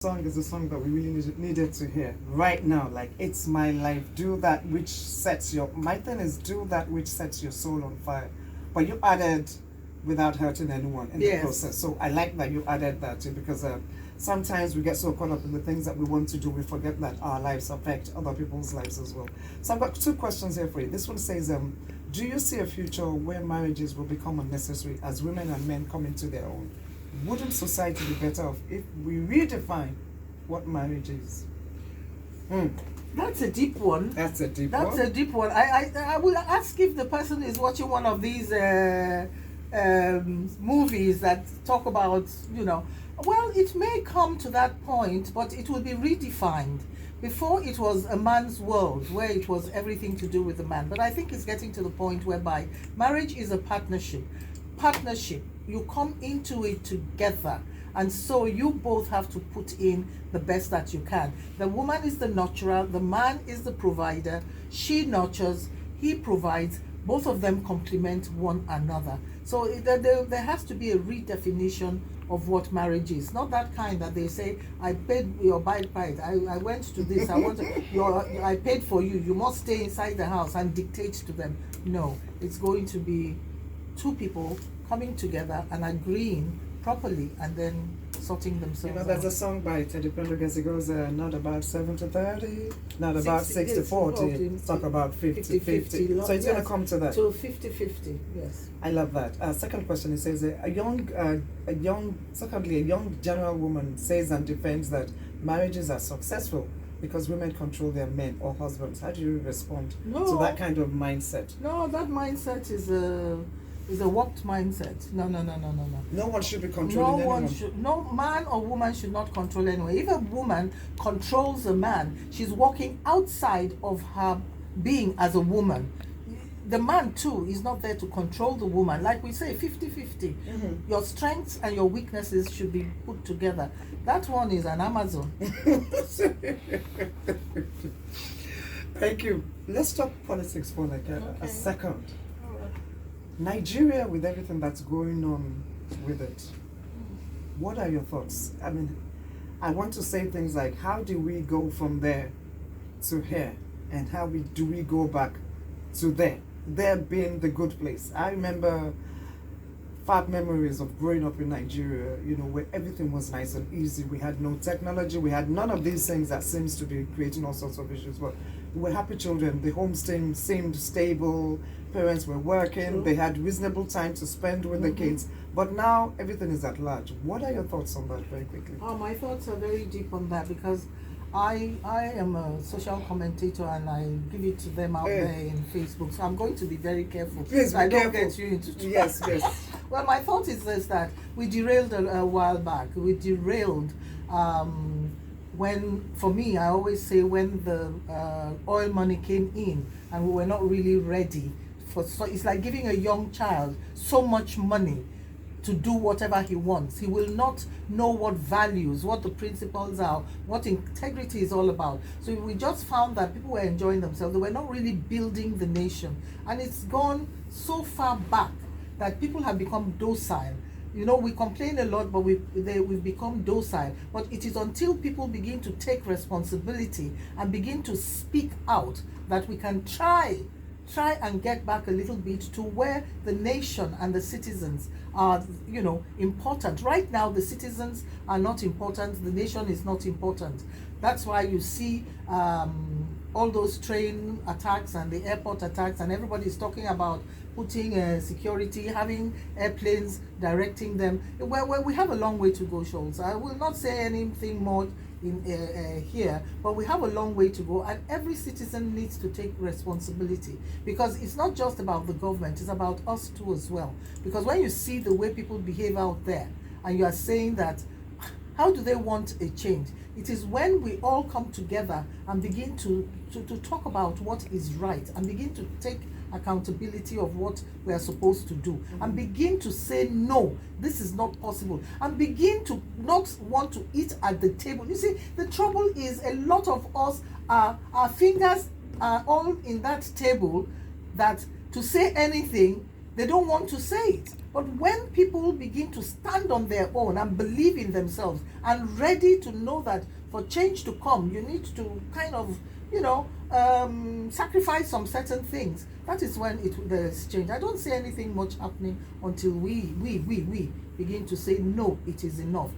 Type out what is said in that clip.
Song is a song that we really needed to hear right now. Like, it's my life. Do that which sets your. My thing is, do that which sets your soul on fire. But you added without hurting anyone in the process. So I like that you added that too, because sometimes we get so caught up in the things that we want to do, we forget that our lives affect other people's lives as well. So I've got two questions here for you. This one says, do you see a future where marriages will become unnecessary as women and men come into their own? Wouldn't society be better off if we redefine what marriage is? That's a deep one. That's a deep one. That's a deep one. I will ask if the person is watching one of these movies that talk about, well, it may come to that point, but it will be redefined. Before, it was a man's world where it was everything to do with the man. But I think it's getting to the point whereby marriage is a partnership. You come into it together, and so you both have to put in the best that you can. The woman is the nurturer, the man is the provider. She nurtures, he provides. Both of them complement one another. So there has to be a redefinition of what marriage is. Not that kind that they say, I paid your bite. I went to this, I paid for you. You must stay inside the house and dictate to them. No, it's going to be two people coming together and agreeing properly and then sorting themselves out. There's a song by Teddy Pendergrass. It goes, not about 70-30, not about 60-40, talk about 50-50. So it's going to come to that. So 50-50, yes. I love that. Second question, it says, a young general woman says and defends that marriages are successful because women control their men or husbands. How do you respond to that kind of mindset? No, that mindset is a warped mindset. No. No one should be controlling anyone. No man or woman should not control anyone. If a woman controls a man, she's walking outside of her being as a woman. The man too is not there to control the woman. Like we say, 50-50. Your strengths and your weaknesses should be put together. That one is an Amazon. Thank you. Let's talk politics for like a second. Nigeria, with everything that's going on with it, what are your thoughts? I mean, I want to say things like, how do we go from there to here? And how do we go back to there? There being the good place. I remember fond memories of growing up in Nigeria, where everything was nice and easy. We had no technology. We had none of these things that seems to be creating all sorts of issues. But we were happy children. The home seemed stable. Parents were working. True. They had reasonable time to spend with the kids. But now everything is at large. What are your thoughts on that, very quickly? Oh, my thoughts are very deep on that, because I am a social commentator and I give it to them out there in Facebook. So I'm going to be very careful. Please be I don't careful. get you into trouble. Yes. Well, my thought is this, that we derailed a while back. We derailed when, for me, I always say when the oil money came in and we were not really ready for. So it's like giving a young child so much money to do whatever he wants. He will not know what values, what the principles are, what integrity is all about. So we just found that people were enjoying themselves. They were not really building the nation. And it's gone so far back that people have become docile. We complain a lot, but we've become docile. But it is until people begin to take responsibility and begin to speak out that we can try and get back a little bit to where the nation and the citizens are, important. Right now, the citizens are not important. The nation is not important. That's why you see all those train attacks and the airport attacks, and everybody is talking about putting security, having airplanes directing them. Well, we have a long way to go, Schultz. I will not say anything more in here, but we have a long way to go, and every citizen needs to take responsibility, because it's not just about the government, it's about us too as well. Because when you see the way people behave out there and you are saying that, how do they want a change? It is when we all come together and begin to talk about what is right and begin to take accountability of what we are supposed to do, and begin to say, no, this is not possible, and begin to not want to eat at the table. You see, the trouble is a lot of us, our fingers are all in that table, that to say anything, They don't want to say it. But when people begin to stand on their own and believe in themselves and ready to know that for change to come, you need to kind of, sacrifice some certain things, that is when there's change. I don't see anything much happening until we begin to say, no, it is enough.